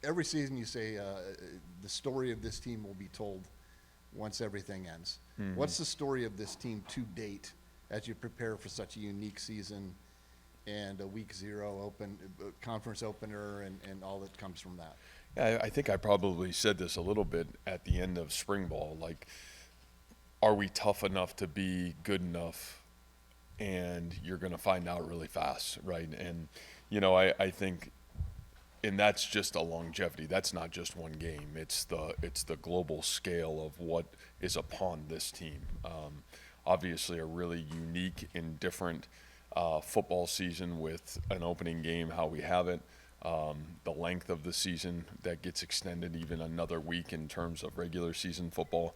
every season you say the story of this team will be told once everything ends. Mm-hmm. What's the story of this team to date as you prepare for such a unique season and a week 0 conference opener and all that comes from that? Yeah, I think I probably said this a little bit at the end of spring ball. Like, are we tough enough to be good enough? And you're going to find out really fast, right? And, I think, and that's just a longevity. That's not just one game. It's the global scale of what is upon this team. Obviously, a really unique and different football season with an opening game, how we have it. The length of the season that gets extended even another week in terms of regular season football.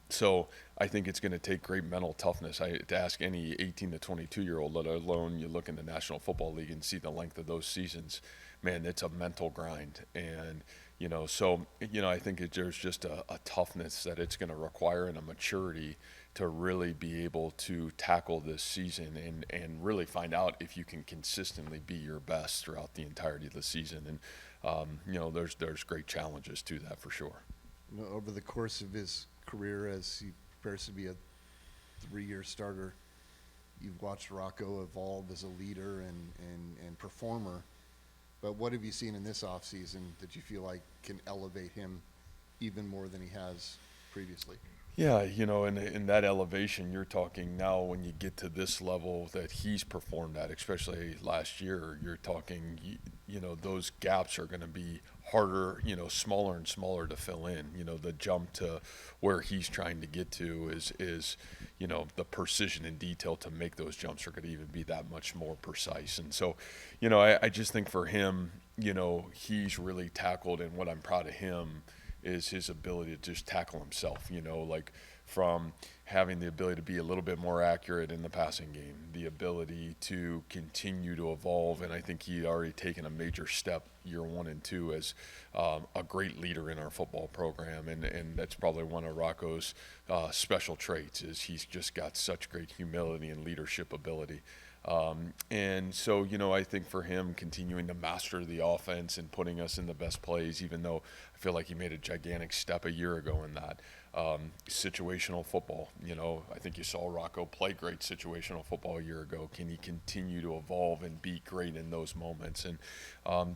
So I think it's going to take great mental toughness. To ask any 18 to 22-year-old, let alone you look in the National Football League and see the length of those seasons, man, it's a mental grind. And, I think there's just a toughness that it's going to require and a maturity to really be able to tackle this season and really find out if you can consistently be your best throughout the entirety of the season. And, there's great challenges to that for sure. Over the course of his career as he prepares to be a 3-year starter, you've watched Rocco evolve as a leader and performer. But what have you seen in this offseason that you feel like can elevate him even more than he has previously? Yeah, in that elevation, you're talking now when you get to this level that he's performed at, especially last year, you're talking, those gaps are going to be harder, smaller and smaller to fill in. The jump to where he's trying to get to is the precision and detail to make those jumps are going to even be that much more precise. And so, I just think for him, he's really tackled, and what I'm proud of him is his ability to just tackle himself, like from having the ability to be a little bit more accurate in the passing game, the ability to continue to evolve. And I think he'd already taken a major step year 1 and 2 as a great leader in our football program. And that's probably one of Rocco's special traits is he's just got such great humility and leadership ability. And so, I think for him continuing to master the offense and putting us in the best plays, even though I feel like he made a gigantic step a year ago in that. Situational football, I think you saw Rocco play great situational football a year ago. Can he continue to evolve and be great in those moments? And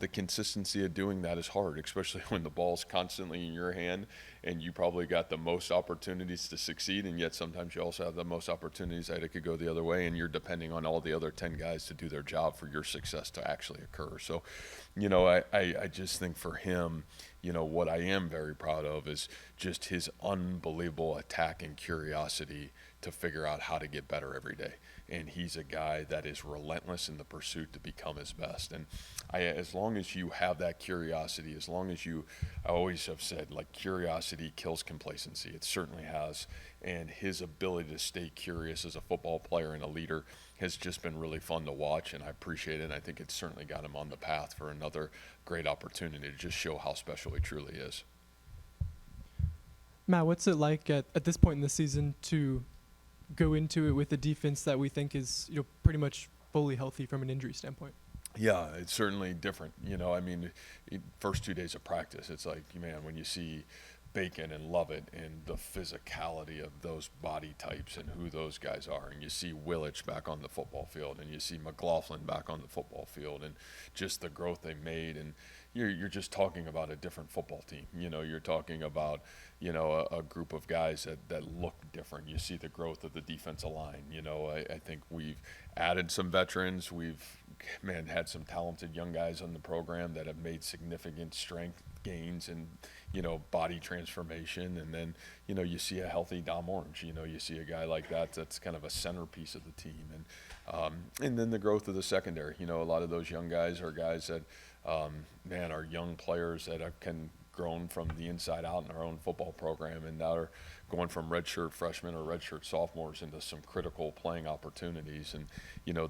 the consistency of doing that is hard, especially when the ball's constantly in your hand and you probably got the most opportunities to succeed, and yet sometimes you also have the most opportunities that it could go the other way, and you're depending on all the other 10 guys to do their job for your success to actually occur. So, I just think for him, what I am very proud of is just his unbelievable attack and curiosity to figure out how to get better every day. And he's a guy that is relentless in the pursuit to become his best. And as long as you have that curiosity, as long as I always have said, like, curiosity kills complacency. It certainly has. And his ability to stay curious as a football player and a leader has just been really fun to watch, and I appreciate it. And I think it's certainly got him on the path for another great opportunity to just show how special he truly is. Matt, what's it like at this point in the season to go into it with a defense that we think is pretty much fully healthy from an injury standpoint? Yeah, it's certainly different. First 2 days of practice, it's like, man, when you see Bacon and Lovett and the physicality of those body types and who those guys are, and you see Willich back on the football field, and you see McLaughlin back on the football field, and just the growth they made, and you're just talking about a different football team. You're talking about a group of guys that look different. You see the growth of the defensive line. I think we've added some veterans. We've had some talented young guys on the program that have made significant strength gains and body transformation. And then you see a healthy Dom Orange. You see a guy like that's kind of a centerpiece of the team. And then the growth of the secondary. A lot of those young guys are guys that are young players that have grown from the inside out in our own football program, and now are going from redshirt freshmen or redshirt sophomores into some critical playing opportunities. And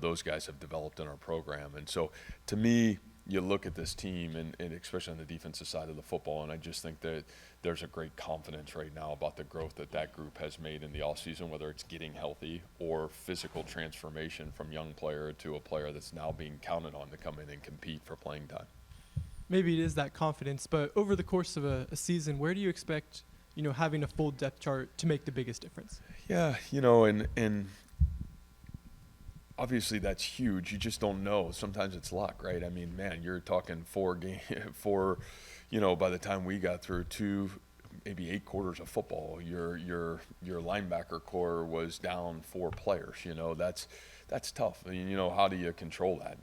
those guys have developed in our program. And so to me, you look at this team, and especially on the defensive side of the football, and I just think that there's a great confidence right now about the growth that group has made in the offseason, whether it's getting healthy or physical transformation from young player to a player that's now being counted on to come in and compete for playing time. maybe it is that confidence, but over the course of a season, where do you expect, having a full depth chart to make the biggest difference? Yeah, and obviously that's huge. You just don't know. Sometimes it's luck, right? I mean, man, you're talking four, by the time we got through two, maybe 8 quarters of football, your linebacker core was down 4 players. That's tough. I mean, how do you control that?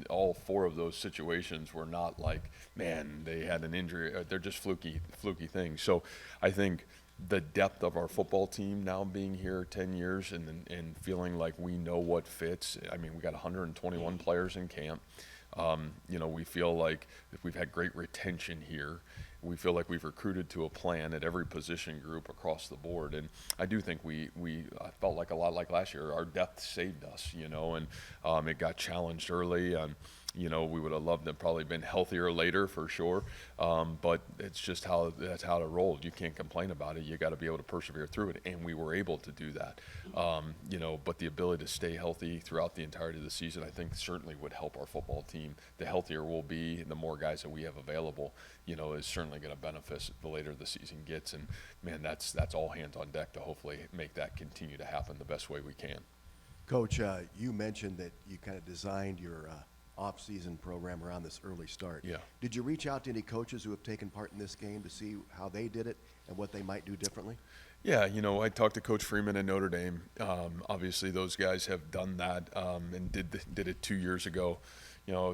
All 4 of those situations were not like, man, they had an injury. They're just fluky things. So I think the depth of our football team now being here 10 years and feeling like we know what fits. I mean, we got 121 players in camp. We feel like we've had great retention here. We feel like we've recruited to a plan at every position group across the board. And I do think we felt like a lot like last year. Our depth saved us, and it got challenged early. We would have loved to have probably been healthier later for sure. But it's just that's how it rolled. You can't complain about it. You got to be able to persevere through it. And we were able to do that. But the ability to stay healthy throughout the entirety of the season, I think certainly would help our football team. The healthier we'll be, the more guys that we have available, is certainly going to benefit the later the season gets. And man, that's all hands on deck to hopefully make that continue to happen the best way we can. Coach, you mentioned that you kind of designed your off-season program around this early start. Yeah. Did you reach out to any coaches who have taken part in this game to see how they did it and what they might do differently? Yeah, I talked to Coach Freeman at Notre Dame. Obviously, those guys have done that and did it 2 years ago.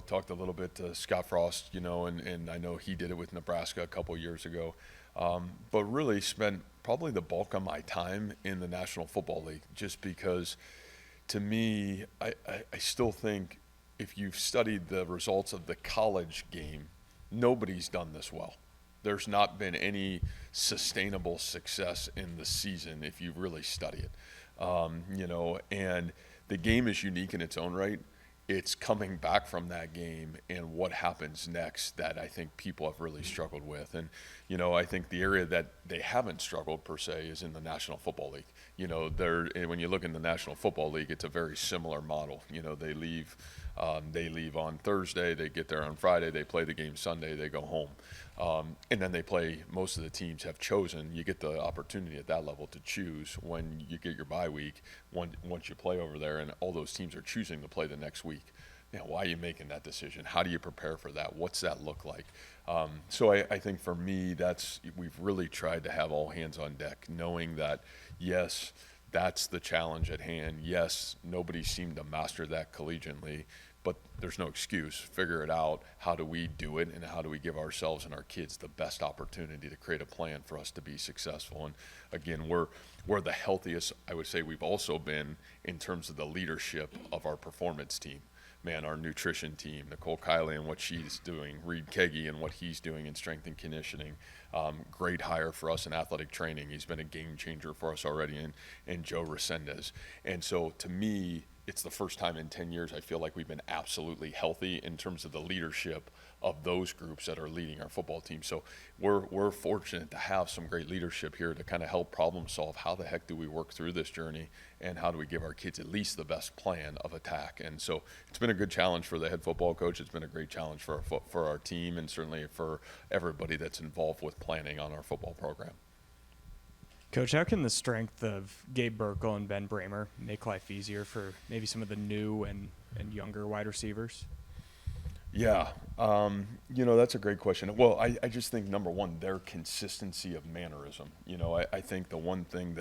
Talked a little bit to Scott Frost, and I know he did it with Nebraska a couple years ago. But really spent probably the bulk of my time in the National Football League just because, to me, I still think if you've studied the results of the college game, nobody's done this well. There's not been any sustainable success in the season if you really study it. And the game is unique in its own right. It's coming back from that game and what happens next that I think people have really struggled with. And, I think the area that they haven't struggled per se is in the National Football League. When you look in the National Football League, it's a very similar model. They leave on Thursday, they get there on Friday, they play the game Sunday, they go home. And then they play, most of the teams have chosen, you get the opportunity at that level to choose when you get your bye week, once you play over there, and all those teams are choosing to play the next week. Why are you making that decision? How do you prepare for that? What's that look like? So I think for me, we've really tried to have all hands on deck, knowing that, yes, that's the challenge at hand. Yes, nobody seemed to master that collegiately, but there's no excuse. Figure it out. How do we do it, and how do we give ourselves and our kids the best opportunity to create a plan for us to be successful? And again, we're the healthiest, I would say, we've also been in terms of the leadership of our performance team. Man, our nutrition team, Nicole Kiley and what she's doing, Reed Keggy and what he's doing in strength and conditioning. Great hire for us in athletic training. He's been a game changer for us already, and Joe Resendez. And so to me, it's the first time in 10 years I feel like we've been absolutely healthy in terms of the leadership of those groups that are leading our football team. So we're fortunate to have some great leadership here to kind of help problem solve how the heck do we work through this journey, and how do we give our kids at least the best plan of attack. And so it's been a good challenge for the head football coach. It's been a great challenge for our team, and certainly for everybody that's involved with planning on our football program. Coach, how can the strength of Gabe Burkle and Ben Bramer make life easier for maybe some of the new and younger wide receivers? Yeah, that's a great question. Well, I just think, number one, their consistency of mannerism. I think the one thing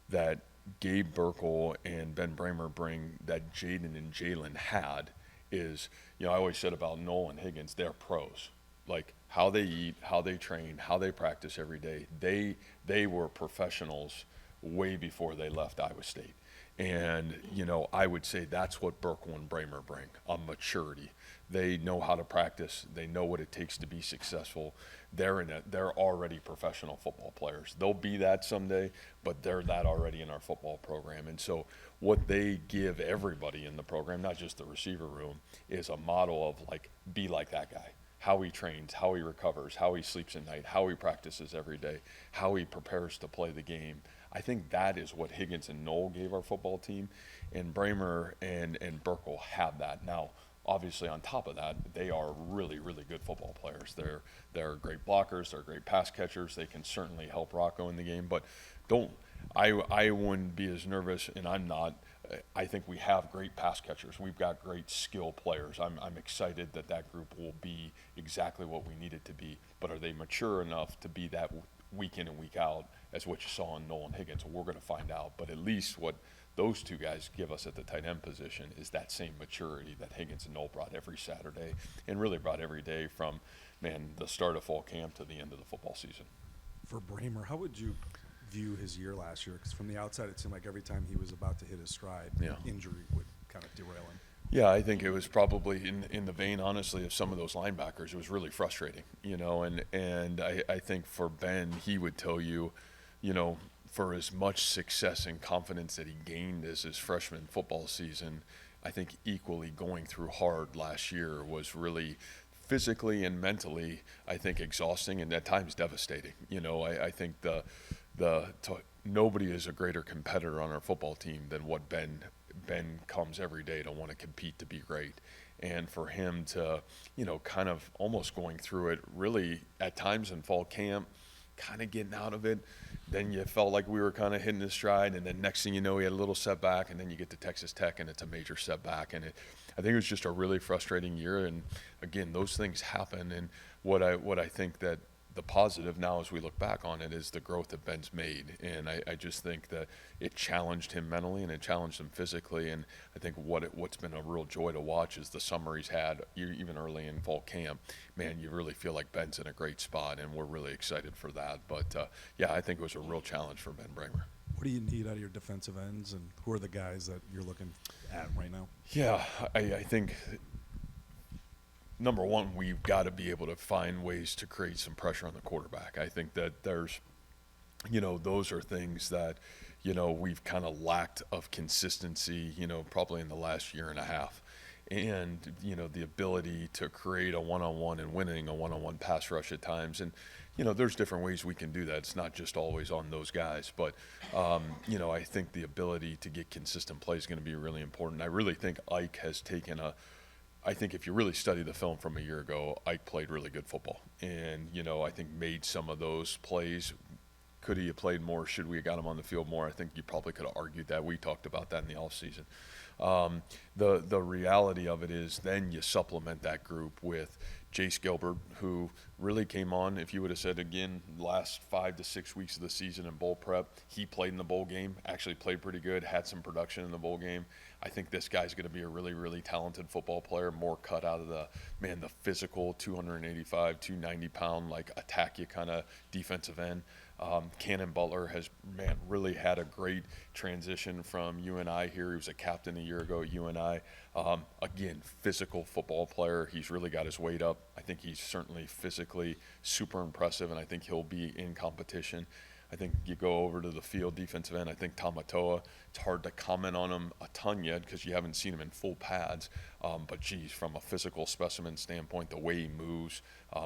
that Gabe Burkle and Ben Bramer bring that Jaden and Jalen had is, I always said about Noel and Higgins, they're pros. Like how they eat, how they train, how they practice every day. They were professionals way before they left Iowa State. And, I would say that's what Burkle and Bramer bring, a maturity. They know how to practice. They know what it takes to be successful. They're already professional football players. They'll be that someday, but they're that already in our football program. And so what they give everybody in the program, not just the receiver room, is a model of be like that guy. How he trains, how he recovers, how he sleeps at night, how he practices every day, how he prepares to play the game. I think that is what Higgins and Noel gave our football team, and Bramer and Burkle have that. Now, obviously on top of that, they are really, really good football players. They're great blockers, they're great pass catchers. They can certainly help Rocco in the game, but I wouldn't be as nervous, and I'm not. I think we have great pass catchers. We've got great skill players. I'm excited that that group will be exactly what we need it to be. But are they mature enough to be that week in and week out as what you saw in Nolan Higgins? We're going to find out. But at least what those two guys give us at the tight end position is that same maturity that Higgins and Noel brought every Saturday and really brought every day from, the start of fall camp to the end of the football season. For Bramer, how would you view his year last year? Because from the outside, it seemed like every time he was about to hit his stride, Yeah. injury would kind of derail him. Yeah, I think it was probably in the vein, honestly, of some of those linebackers. It was really frustrating, and I think for Ben, he would tell you, for as much success and confidence that he gained as his freshman football season, I think equally going through hard last year was really physically and mentally, I think, exhausting and at times devastating. I think nobody is a greater competitor on our football team than what Ben comes every day to want to compete to be great. And for him to, kind of almost going through it really at times in fall camp, kind of getting out of it, then you felt like we were kind of hitting his stride, and then next thing you know, he had a little setback, and then you get to Texas Tech and it's a major setback. And I think it was just a really frustrating year. And again, those things happen. And what I think that the positive now as we look back on it is the growth that Ben's made. And I just think that it challenged him mentally and it challenged him physically. And I think what's been a real joy to watch is the summer he's had, even early in fall camp. Man, you really feel like Ben's in a great spot, and we're really excited for that. But, I think it was a real challenge for Ben Bramer. What do you need out of your defensive ends, and who are the guys that you're looking at right now? Yeah, I think number one, we've got to be able to find ways to create some pressure on the quarterback. I think that there's, those are things that, we've kind of lacked of consistency, probably in the last year and a half. And, the ability to create a one-on-one and winning a one-on-one pass rush at times. And, there's different ways we can do that. It's not just always on those guys. But, I think the ability to get consistent play is going to be really important. I really think Ike has taken I think if you really study the film from a year ago, Ike played really good football. And, I think made some of those plays. Could he have played more? Should we have got him on the field more? I think you probably could have argued that. We talked about that in the offseason. The reality of it is then you supplement that group with Jace Gilbert, who really came on, if you would have said, again, last 5 to 6 weeks of the season in bowl prep, he played in the bowl game, actually played pretty good, had some production in the bowl game. I think this guy's going to be a really, really talented football player, more cut out of the physical 285, 290-pound, attack you kind of defensive end. Cannon Butler has, really had a great transition from UNI here. He was a captain a year ago at UNI. Again, physical football player. He's really got his weight up. I think he's certainly physically super impressive, and I think he'll be in competition. I think you go over to the field defensive end. I think Tamatoa, it's hard to comment on him a ton yet because you haven't seen him in full pads. But, geez, from a physical specimen standpoint, the way he moves,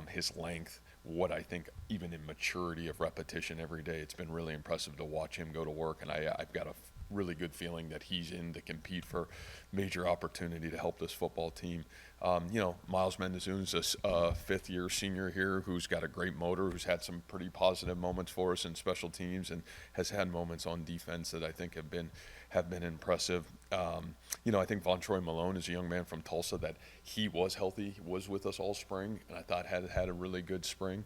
his length, what I think even in maturity of repetition every day, it's been really impressive to watch him go to work. And I've got a really good feeling that he's in to compete for major opportunity to help this football team. Miles Mendezun's a fifth-year senior here who's got a great motor, who's had some pretty positive moments for us in special teams and has had moments on defense that I think have been impressive. I think Von Troy Malone is a young man from Tulsa that he was healthy, was with us all spring, and I thought had a really good spring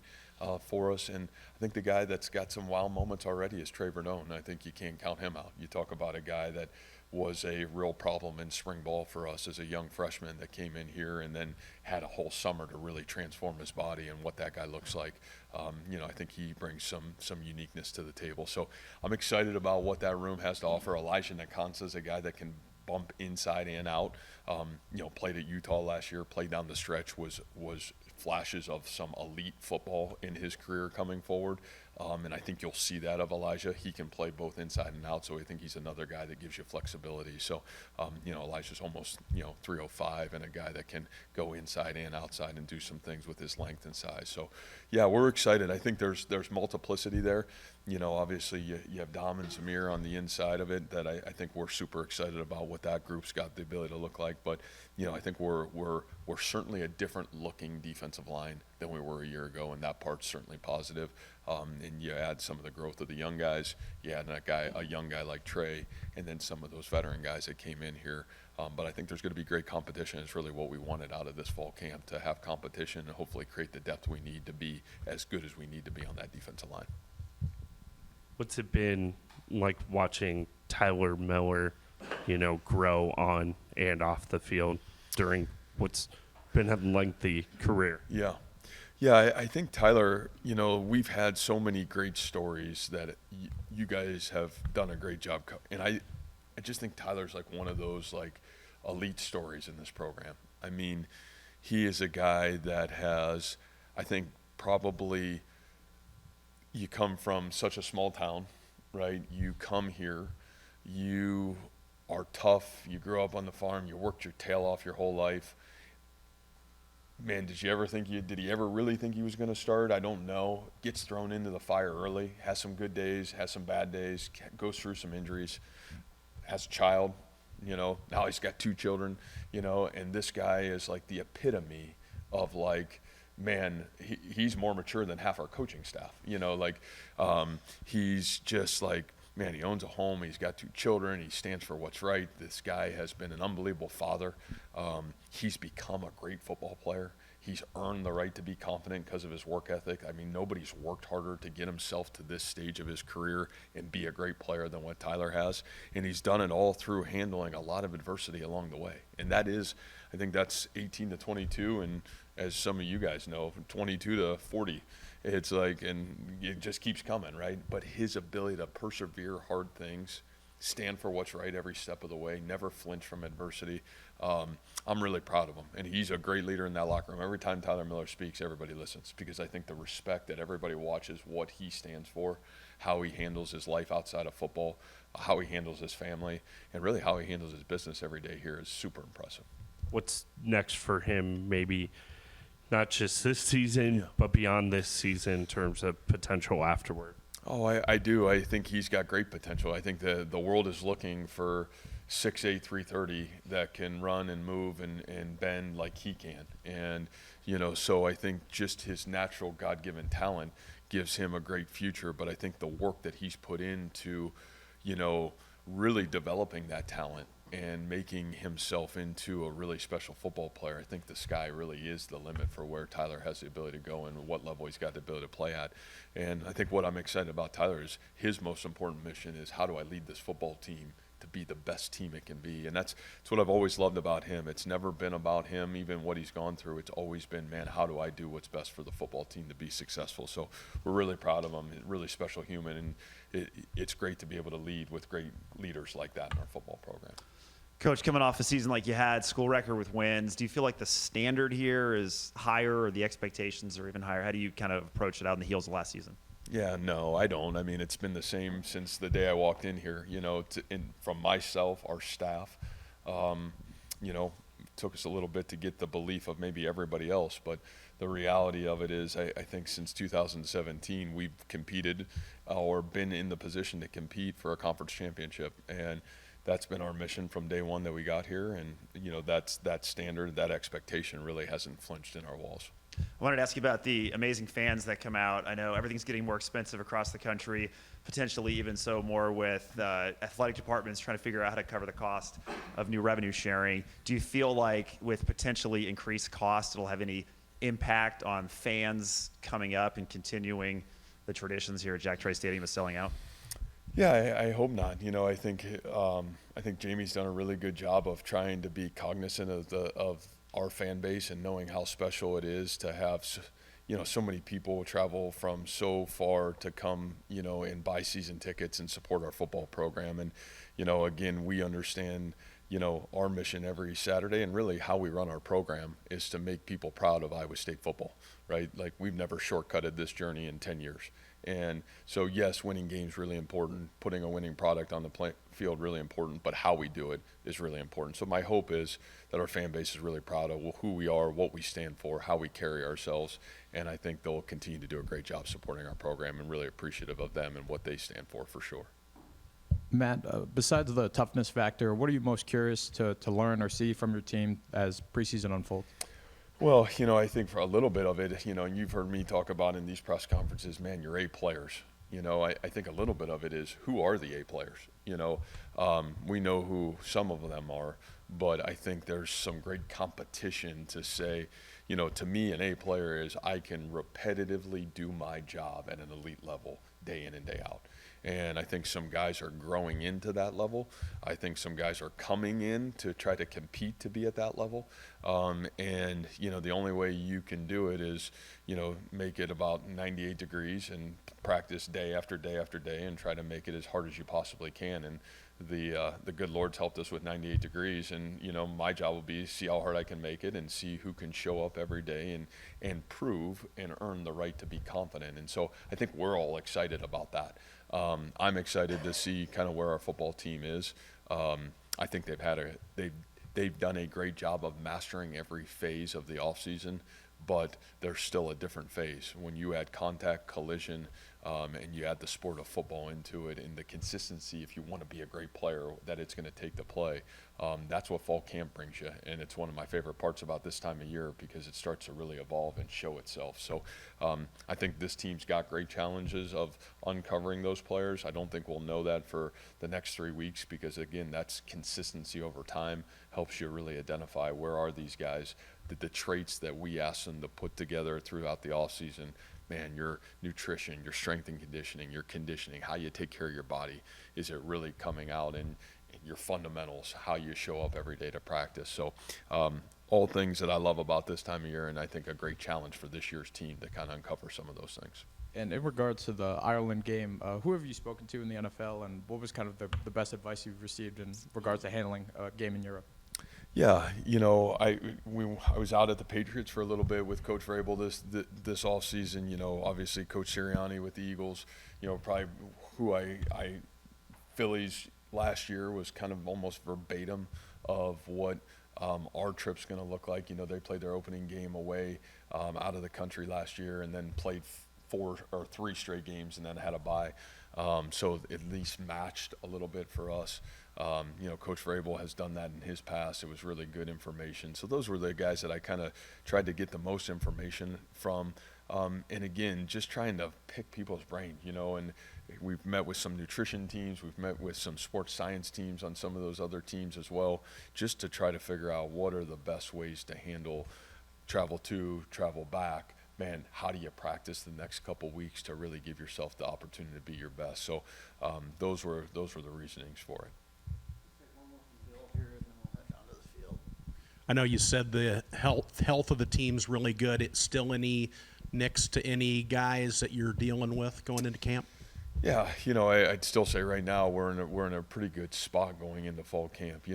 for us. And I think the guy that's got some wow moments already is Trey Verdone. I think you can't count him out. You talk about a guy that was a real problem in spring ball for us as a young freshman that came in here and then had a whole summer to really transform his body and what that guy looks like. I think he brings some uniqueness to the table. So I'm excited about what that room has to offer. Elijah Nakansa is a guy that can bump inside and out. Played at Utah last year, played down the stretch, was flashes of some elite football in his career coming forward. And I think you'll see that of Elijah. He can play both inside and out, so I think he's another guy that gives you flexibility. So, Elijah's almost, 305 and a guy that can go inside and outside and do some things with his length and size. So, yeah, we're excited. I think there's multiplicity there. Obviously you have Dom and Zamir on the inside of it that I think we're super excited about what that group's got the ability to look like. But, I think we're certainly a different looking defensive line than we were a year ago, and that part's certainly positive. And you add some of the growth of the young guys, you add a young guy like Trey, and then some of those veteran guys that came in here. But I think there's going to be great competition. It's really what we wanted out of this fall camp, to have competition and hopefully create the depth we need to be as good as we need to be on that defensive line. What's it been like watching Tyler Miller, grow on and off the field during what's been a lengthy career? Yeah. Yeah, I think Tyler, we've had so many great stories that you guys have done a great job. And I just think Tyler's like one of those like elite stories in this program. I mean, he is a guy that has, I think, probably, you come from such a small town, right? You come here, you are tough, you grew up on the farm, you worked your tail off your whole life. Man, did he ever really think he was going to start? I don't know. Gets thrown into the fire early, has some good days, has some bad days, goes through some injuries, has a child, now he's got 2 children, and this guy is like the epitome of like, man, he's more mature than half our coaching staff, he's just like, man, he owns a home, he's got 2 children, he stands for what's right. This guy has been an unbelievable father. He's become a great football player. He's earned the right to be confident because of his work ethic. I mean, nobody's worked harder to get himself to this stage of his career and be a great player than what Tyler has. And he's done it all through handling a lot of adversity along the way. And that is, I think that's 18 to 22, and as some of you guys know, from 22 to 40. It's like, and it just keeps coming, right? But his ability to persevere hard things, stand for what's right every step of the way, never flinch from adversity. I'm really proud of him. And he's a great leader in that locker room. Every time Tyler Miller speaks, everybody listens, because I think the respect that everybody watches what he stands for, how he handles his life outside of football, how he handles his family, and really how he handles his business every day here is super impressive. What's next for him, maybe not just this season, but beyond this season in terms of potential afterward? Oh, I do. I think he's got great potential. I think the world is looking for 6'8", 330 that can run and move and bend like he can. And, so I think just his natural God-given talent gives him a great future. But I think the work that he's put into, really developing that talent and making himself into a really special football player, I think the sky really is the limit for where Tyler has the ability to go and what level he's got the ability to play at. And I think what I'm excited about Tyler is his most important mission is, how do I lead this football team to be the best team it can be? And that's what I've always loved about him. It's never been about him, even what he's gone through. It's always been, man, how do I do what's best for the football team to be successful? So we're really proud of him. Really special human, and it's great to be able to lead with great leaders like that in our football program. Coach, coming off a season like you had, school record with wins, do you feel like the standard here is higher, or the expectations are even higher? How do you kind of approach it out in the heels of last season? Yeah, no, I don't. I mean, it's been the same since the day I walked in here, from myself, our staff. Took us a little bit to get the belief of maybe everybody else, but the reality of it is I think since 2017 we've competed or been in the position to compete for a conference championship. And that's been our mission from day one that we got here. And, that's that standard, that expectation really hasn't flinched in our walls. I wanted to ask you about the amazing fans that come out. I know everything's getting more expensive across the country, potentially even so more with athletic departments trying to figure out how to cover the cost of new revenue sharing. Do you feel like with potentially increased costs, it'll have any impact on fans coming up and continuing the traditions here at Jack Trice Stadium of selling out? Yeah, I hope not. I think Jamie's done a really good job of trying to be cognizant of our fan base and knowing how special it is to have, so many people travel from so far to come, and buy season tickets and support our football program. And, again, we understand our mission every Saturday and really how we run our program is to make people proud of Iowa State football, right? Like we've never shortcutted this journey in 10 years. And so, yes, winning games really important, putting a winning product on the field really important, but how we do it is really important. So my hope is that our fan base is really proud of who we are, what we stand for, how we carry ourselves, and I think they'll continue to do a great job supporting our program and really appreciative of them and what they stand for sure. Matt, besides the toughness factor, what are you most curious to learn or see from your team as preseason unfolds? Well, I think for a little bit of it, and you've heard me talk about in these press conferences, man, you're A players. I think a little bit of it is who are the A players? We know who some of them are, but I think there's some great competition to say, to me, an A player is I can repetitively do my job at an elite level day in and day out. And I think some guys are growing into that level. I think some guys are coming in to try to compete to be at that level. And the only way you can do it is, make it about 98 degrees and practice day after day after day and try to make it as hard as you possibly can. And the good Lord's helped us with 98 degrees. And, my job will be see how hard I can make it and see who can show up every day and prove and earn the right to be confident. And so I think we're all excited about that. I'm excited to see kind of where our football team is. I think they've done a great job of mastering every phase of the offseason, but there's still a different phase. When you add contact, collision, and you add the sport of football into it and the consistency, if you want to be a great player, that it's going to take to play, that's what fall camp brings you. And it's one of my favorite parts about this time of year because it starts to really evolve and show itself. So I think this team's got great challenges of uncovering those players. I don't think we'll know that for the next 3 weeks because, again, that's consistency over time, helps you really identify where are these guys, the traits that we ask them to put together throughout the offseason. Man, your nutrition, your strength and conditioning, how you take care of your body, is it really coming out in your fundamentals, how you show up every day to practice. So all things that I love about this time of year, and I think a great challenge for this year's team to kind of uncover some of those things. And in regards to the Ireland game, who have you spoken to in the NFL, and what was kind of the best advice you've received in regards to handling a game in Europe? Yeah, I was out at the Patriots for a little bit with Coach Vrabel this off season. Obviously Coach Sirianni with the Eagles. Probably who I Phillies last year was kind of almost verbatim of what our trip's going to look like. They played their opening game away out of the country last year, and then played 4 or 3 straight games, and then had a bye. So at least matched a little bit for us. Coach Vrabel has done that in his past. It was really good information. So those were the guys that I kind of tried to get the most information from. And again, just trying to pick people's brain, and we've met with some nutrition teams. We've met with some sports science teams on some of those other teams as well, just to try to figure out what are the best ways to handle travel to, travel back. Man, how do you practice the next couple weeks to really give yourself the opportunity to be your best? So those were the reasonings for it. I know you said the health of the team's really good. It's still any next to any guys that you're dealing with going into camp? Yeah, I'd still say right now we're in a pretty good spot going into fall camp.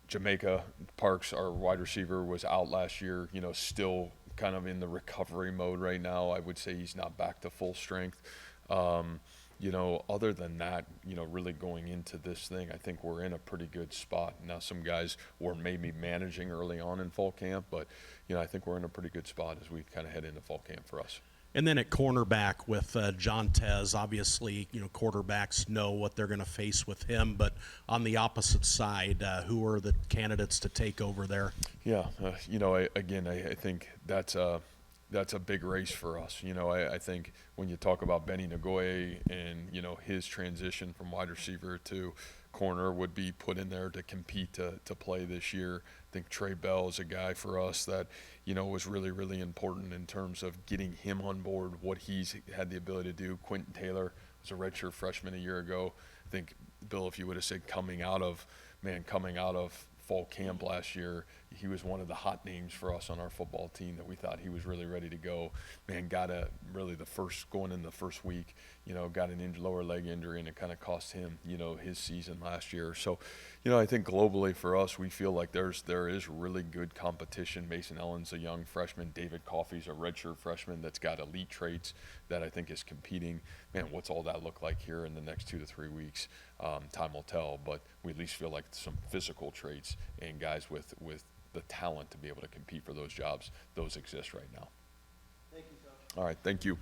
Jamaica Parks, our wide receiver, was out last year. Still kind of in the recovery mode right now. I would say he's not back to full strength. Other than that, really going into this thing, I think we're in a pretty good spot. Now, some guys were maybe managing early on in fall camp, but, I think we're in a pretty good spot as we kind of head into fall camp for us. And then at cornerback with John Tez, obviously, quarterbacks know what they're going to face with him. But on the opposite side, who are the candidates to take over there? Yeah, I think that's a big race for us. I think when you talk about Benny Nagoye and, his transition from wide receiver to corner would be put in there to compete to play this year. I think Trey Bell is a guy for us that, was really, really important in terms of getting him on board, what he's had the ability to do. Quentin Taylor was a redshirt freshman a year ago. I think, Bill, if you would have said coming out of fall camp last year, he was one of the hot names for us on our football team that we thought he was really ready to go. Man, going in the first week, got an lower leg injury, and it kind of cost him, his season last year. So, I think globally for us, we feel like there is really good competition. Mason Ellen's a young freshman. David Coffey's a redshirt freshman that's got elite traits that I think is competing. Man, what's all that look like here in the next 2 to 3 weeks? Time will tell, but we at least feel like some physical traits and guys with the talent to be able to compete for those jobs, those exist right now. Thank you, Coach. All right, thank you.